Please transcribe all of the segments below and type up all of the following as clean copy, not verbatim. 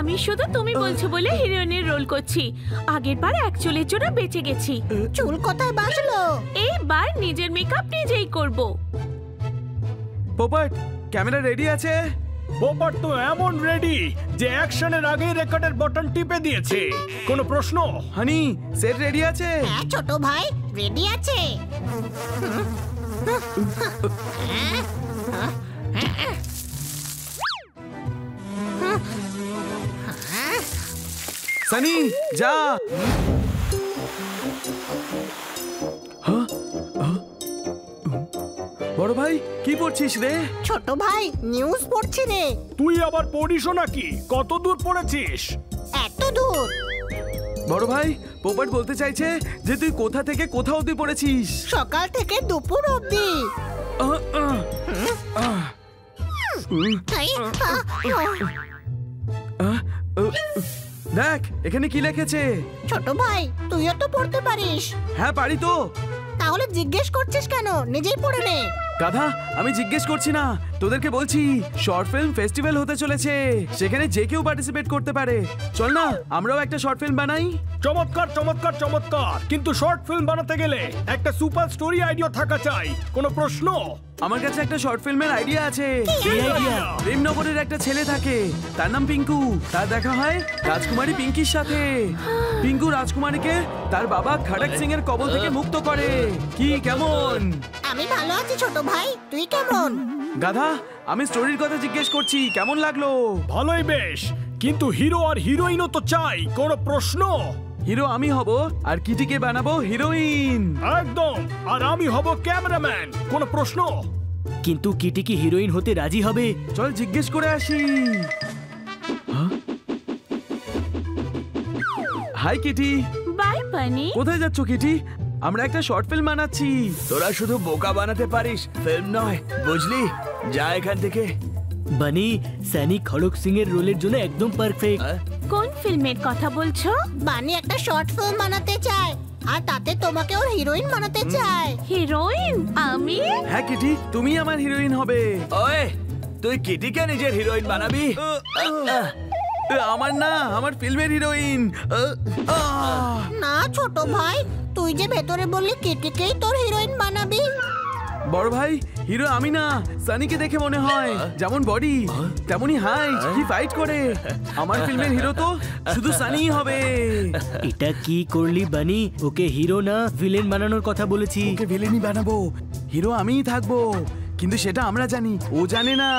আমি শুধু তুমি বলছো বলে হিরোইনের রোল করছি। আগের বার এক চুলের জন্য বেঁচে গেছি। চুল কোথায় বাঁচলো? এইবার নিজের মেকআপ নিজেই করব। পোপট, ক্যামেরা রেডি আছে? পোপট তো এমন রেডি যে অ্যাকশনের আগে রেকর্ডের বাটন টিপে দিয়েছে। কোনো প্রশ্ন? হানি, সেট রেডি আছে? হ্যাঁ ছোট ভাই, রেডি আছে। সানি, যা। বড় ভাই, কি পড়ছিস রে? ছোট ভাই, নিউজ পড়ছি রে। তুই আবার পড়িস নাকি? কত দূর পড়েছিস? এত দূর। বড় ভাই, পোপট বলতে চাইছে যে তুই কোথা থেকে কোথা অবধি পড়েছিস। সকাল থেকে দুপুর অবধি। দেখ এখানে কি লিখেছে। ছোট ভাই, তুইও তো পড়তে পারিস। হ্যাঁ পারি তো। তাহলে জিজ্ঞেস করছিস কেন? নিজেই পড়ে নে। গাধা, আমি জিজ্ঞেস করছি না, তোদেরকে বলছি শর্ট ফিল্ম ফেস্টিভ্যাল হতে চলেছে, সেখানে যে কেউ পার্টিসিপেট করতে পারে। চল না আমরাও একটা শর্ট ফিল্ম বানাই। চমৎকার চমৎকার চমৎকার, কিন্তু শর্ট ফিল্ম বানাতে গেলে একটা সুপার স্টোরি আইডিয়া থাকা চাই। কোনো প্রশ্ন? আমার কাছে একটা শর্ট ফিল্মের আইডিয়া আছে। কি আইডিয়া? প্রেমনগরের একটা ছেলে থাকে, তার নাম পিঙ্কু। তার দেখা হয় রাজকুমারী পিঙ্কির সাথে। পিঙ্কু রাজকুমারীকে তার বাবা খড়ক সিং এর কবল থেকে মুক্ত করে। কি কেমন? আমি ভালো আছি ছোট ভাই, তুই কেমন? গাধা, আমি স্টোরির কথা জিজ্ঞেস করছি, কেমন লাগলো? ভালোই বেশ, কিন্তু হিরো আর হিরোইনও তো চাই। কোনো প্রশ্ন? হিরো আমি হব আর কিটিকে বানাবো হিরোইন। একদম, আর আমি হব ক্যামেরাম্যান। কোনো প্রশ্ন? কিন্তু কিটি কি হিরোইন হতে রাজি হবে? চল জিজ্ঞেস করে আসি। High Kitty. বাই বানি। কোথায় যাচ্ছ কিটি? আমরা একটা শর্ট ফিল্ম বানাচ্ছি। তোরা শুধু বোকা বানাতে পারিস, ফিল্ম নয়, বুঝলি? যা এখান থেকে। বানি, সানি খড়ক সিং এর রোলের জন্য একদম পারফেক্ট। কোন ফিল্মের কথা বলছো? বানি একটা শর্ট ফিল্ম বানাতে চায়, আর তাতে তোমাকে ওর হিরোইন বানাতে চায়। হিরোইন? আমি? হ্যাঁ কিটি, তুমি আমার হিরোইন হবে। ওই, তুই কিটিকে নিজের হিরোইন বানাবি? আমার না, আমার ফিল্মের হিরোইন। না ছোট ভাই, তুই যে ভেতরে বললি কিটিকেই তোর হিরোইন বানাবি। বড় ভাই, হিরো আমি না, সানিকে দেখে মনে হয় যেমন বডি তেমনি হাইট, কি ফাইট করে। আমার ফিল্মের হিরো তো শুধু সানিই হবে। এটা কি করলি বানি? ওকে হিরো না ভিলেন বানানোর কথা বলেছি। ওকে ভিলেনই বানাবো, হিরো আমিই থাকবো, কিন্তু সেটা আমরা জানি, ও জানে না।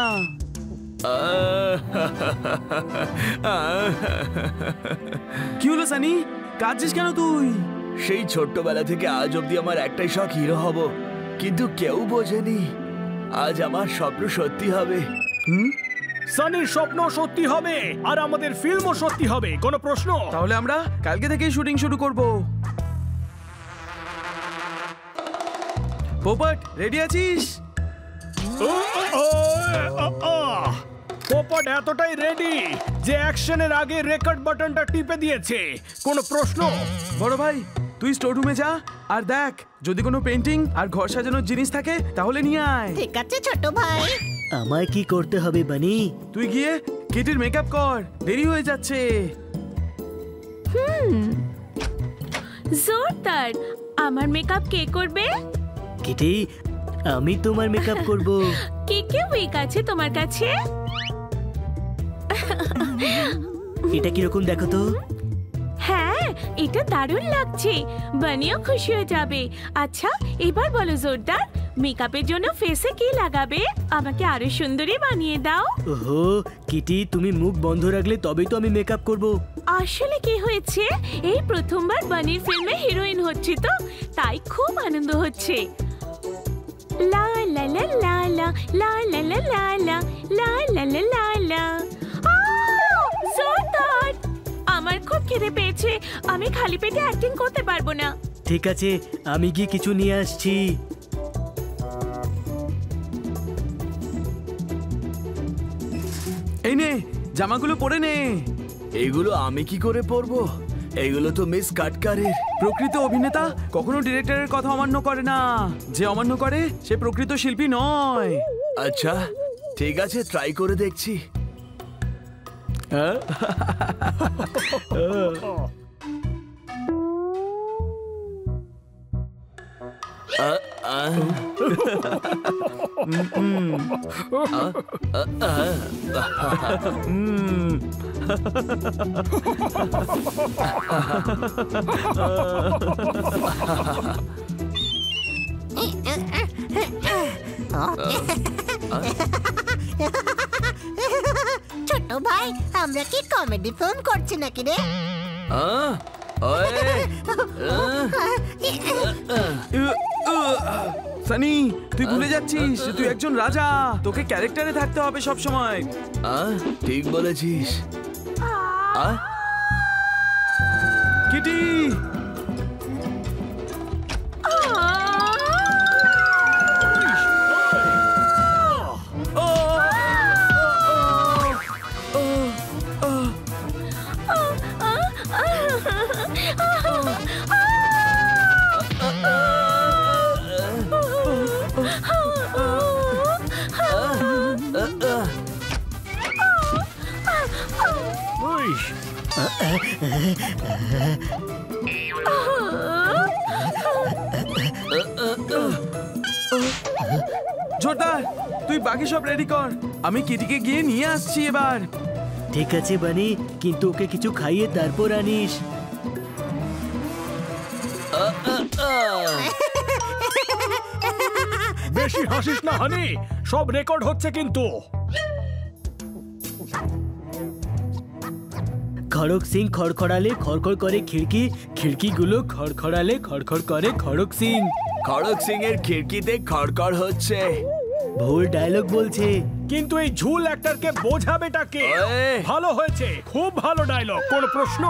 কি হলো সানি, কাঁদছিস কেন তুই? সেই ছোট্টবেলা থেকে আজ অব্দি আমার একটাই শখ, হিরো হব, কিন্তু কেউ বোঝেনি আজ আমার স্বপ্ন সত্যি হবে। সানির স্বপ্ন সত্যি হবে আর আমাদের ফিল্মও সত্যি হবে। কোনো প্রশ্ন? তাহলে আমরা কালকে থেকে শুটিং শুরু করব। পোপট, রেডি আছিস? পোপট এতটাই রেডি যে অ্যাকশনের আগে রেকর্ড বাটনটা টিপে দিয়েছে। কোনো প্রশ্ন? বড় ভাই, তুই স্টোর রুমে যা আর দেখ, যদি কোনো পেন্টিং আর ঘর সাজানোর জিনিস থাকে তাহলে নিয়ে আয়। ঠিক আছে ছোট ভাই। আমায় কি করতে হবে বানি? তুই গিয়ে কিটির মেকআপ কর, দেরি হয়ে যাচ্ছে। জোরদার। আমার মেকআপ কে করবে? কিটি, আমি তোমার মেকআপ করব। কে কে উইক আছে তোমার কাছে? এটা কিরকম দেখো তো? হ্যাঁ, এটা দারুণ লাগছে, বানিও খুশি হয়ে যাবে। আচ্ছা এবার বলো জোরদার, মেকআপের জন্য ফেসে কি লাগাবে? আমাকে আরো সুন্দরী বানিয়ে দাও। ওহো কিটি, তুমি মুখ বন্ধ রাখলে তবেই তো আমি মেকআপ করব। আসলে কি হয়েছে, এই প্রথমবার বানির ফিল্মে হিরোইন হচ্ছে তো, তাই খুব আনন্দ হচ্ছে। লা লা লা লা লা লা লা লা লা লা লা লা লা লা লা। জোরদার, আমার খুব খিদে পেয়েছে, আমি খালি পেটে অ্যাক্টিং করতে পারবো না। ঠিক আছে, আমি গিয়ে কিছু নিয়ে আসছি। এই নে, জামাগুলো পরে নে। এইগুলো আমি কি করে পরবো? এইগুলো তো মিস কাটকারের। প্রকৃত অভিনেতা কখনো ডিরেক্টরের কথা অমান্য করে না, যে অমান্য করে সে প্রকৃত শিল্পী নয়। আচ্ছা ঠিক আছে, ট্রাই করে দেখছি। ছোট ভাই আমরা কি কমেডি ফিল্ম করছি নাকি রে? সানি, তুই ভুলে যাচ্ছিস তুই একজন রাজা, তোকে ক্যারেক্টারে থাকতে হবে সব সময়। ঠিক বলেছিস। কিটি, জোরদার, তুই বাকি সব রেডি কর, আমি কিটিকে গিয়ে নিয়ে আসছি এবার। ঠিক আছে বানি, কিন্তু ওকে কিছু খাইয়ে তারপর আনিস। বেশি হাসিস না হানি, সব রেকর্ড হচ্ছে কিন্তু। খড়ক সিং খড়খড়ালে খড়খড় করে খিড়কি, খিড়কিগুলো খড়খড়ালে খড়খড় করে খড়ক সিং। খড়ক সিং এর খিড়কিতে খড়খড় হচ্ছে। ভুল ডায়লগ বলছে। কিন্তু এই ঝুল অ্যাক্টরকে বোঝাবেটাকে। ভালো হয়েছে, খুব ভালো ডায়লগ, কোন প্রশ্ন?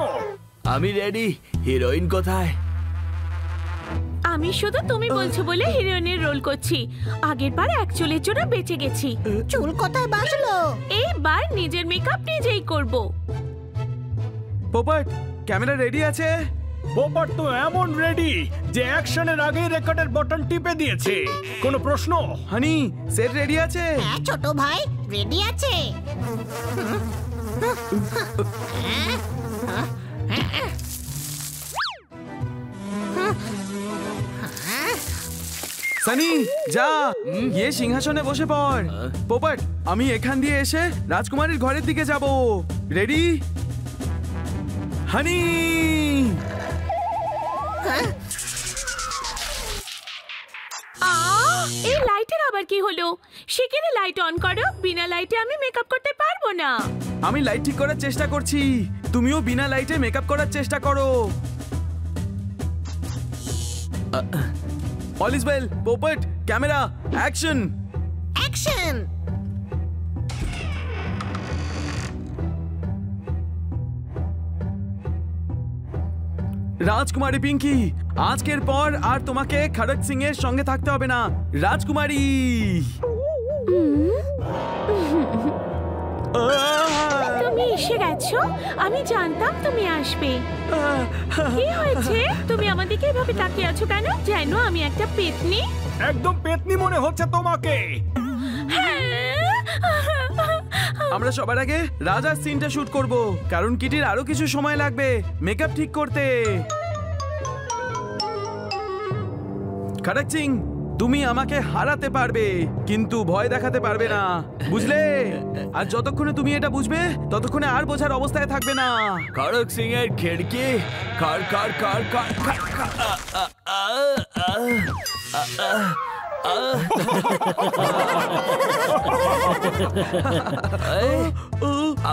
আমি রেডি। হিরোইন কোথায়? আমি শুধু তুমি বলছো বলে হিরোইনের রোল করছি, আগের বার এক চুলের জন্য বেঁচে গেছি। চুল কোথায় বাঁচলো? এইবার নিজের মেকআপ নিজেই করব। পোপট, ক্যামেরা রেডি আছে? পোপট তো এমন রেডি যে অ্যাকশনের আগেই রেকর্ডের বাটন টিপে দিয়েছে। কোন প্রশ্ন? হানি, সেট রেডি আছে? হ্যাঁ ছোট ভাই, রেডি আছে। সানি, যা গিয়ে সিংহাসনে বসে পড়। পোপট, আমি এখান দিয়ে এসে রাজকুমারীর ঘরের দিকে যাব। রেডি? হানি, এই লাইটের আবার কি হলো? শিগগিরই লাইট অন করো, বিনা লাইটে আমি মেকআপ করতে পারবো না। আমি লাইট ঠিক করার চেষ্টা করছি, তুমিও বিনা লাইটে মেকআপ করার চেষ্টা করো। All is well. Popat, camera, action. Action. রাজকুমারী পিঙ্কি, আজকের পর আর তোমাকে খড়ক সিং এর সঙ্গে থাকতে হবে না। রাজকুমারী। তুমি এসে গেছো, আমি জানতাম তুমি আসবে। কি হয়েছে? তুমি আমাদেরকে এভাবে তাকিয়ে আছো কেন? যেন আমি একটা পেতনি। একদম পেতনি মনে হচ্ছে তোমাকে। আমরা সবার আগে রাজার সিনটা শুট করব, কারণ কিটির আরো কিছু সময় লাগবে মেকআপ ঠিক করতে। খড়ক সিং, তুমি আমাকে হারাতে পারবে, কিন্তু ভয় দেখাতে পারবে না, বুঝলে? আর যতক্ষণে তুমি এটা বুঝবে ততক্ষণে আর বোঝার অবস্থায় থাকবে না। খড়ক সিং এর খিড়কি খড় খড় খড় খড়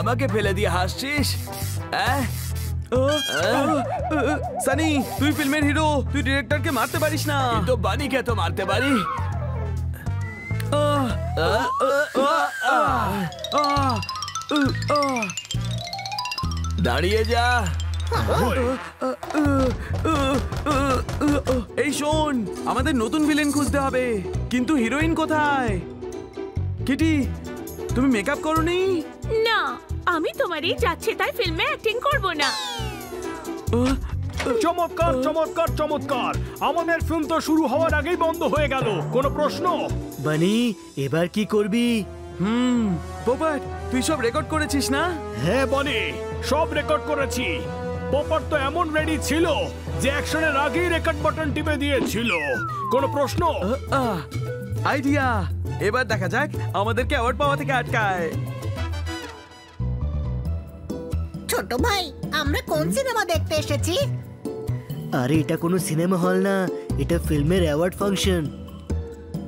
আমাকে ফেলে দিয়ে হাসছিস? সানি, তুই ফিল্মের হিরো, তুই ডিরেক্টরকে মারতে পারিস না। তো বানিকে তো মারতে পারি। দাঁড়িয়ে যা। এই শোন, আমাদের নতুন ভিলেন খুঁজতে হবে, কিন্তু হিরোইন কোথায়? কিটি, তুমি মেকআপ করোনি? না, আমি তোমারই যাচ্ছে তাই ফিল্মে অ্যাক্টিং করব না। চমৎকার চমৎকার চমৎকার, আমাদের ফিল্ম তো শুরু হওয়ার আগেই বন্ধ হয়ে গেল। কোনো প্রশ্ন? বানি, এবার কি করবি? পোপট তুই সব রেকর্ড করেছিস না? হ্যাঁ বনি, সব রেকর্ড করেছি। পপার তো এমন রেডি ছিল যে অ্যাকশনের আগেই রেকর্ড বাটন টিপে দিয়েছিল। কোনো প্রশ্ন? আইডিয়া। এবার দেখা যাক আমাদেরকে অ্যাওয়ার্ড পাওয়া থেকে আটকায়। ছোট ভাই, আমরা কোন সিনেমা দেখতে এসেছি? আরে এটা কোনো সিনেমা হল না, এটা ফিল্মের অ্যাওয়ার্ড ফাংশন।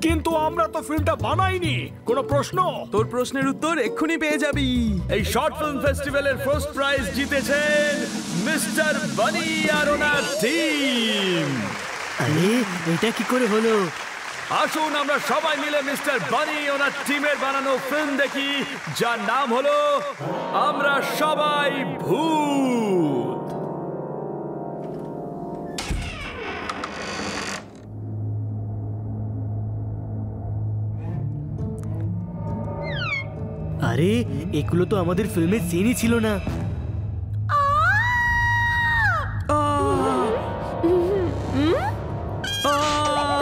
কিন্তু আমরা তো ফিল্মটা বানাইনি। কোনো প্রশ্ন? তোর প্রশ্নের উত্তর এক্ষুনি পেয়ে যাবি। এই শর্ট ফিল্ম ফেস্টিভ্যালের ফার্স্ট প্রাইজ জিতেছেন মিস্টার বানি আর ওনার টিম। আরে এটা কি করে হলো? আসুন আমরা সবাই মিলে মিস্টার বানি ওনার টিমের বানানো ফিল্ম দেখি, যার নাম হলো আমরা সবাই ভূত। আরে এগুলো তো আমাদের ফিল্মের সিনই ছিল না।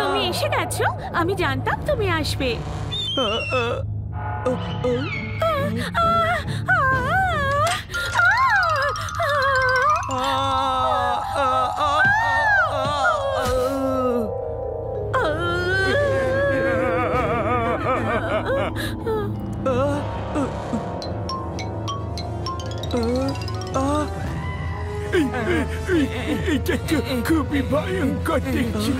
তুমি এসে গেছো, আমি জানতাম তুমি আসবে। এটা খুবই ভয়ঙ্কর দেখছি।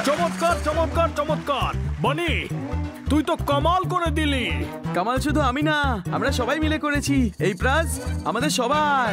চমৎকার চমৎকার চমৎকার। বনি, তুই তো কামাল করে দিলি। কামাল শুধু আমি না, আমরা সবাই মিলে করেছি। এই প্রাইজ আমাদের সবার।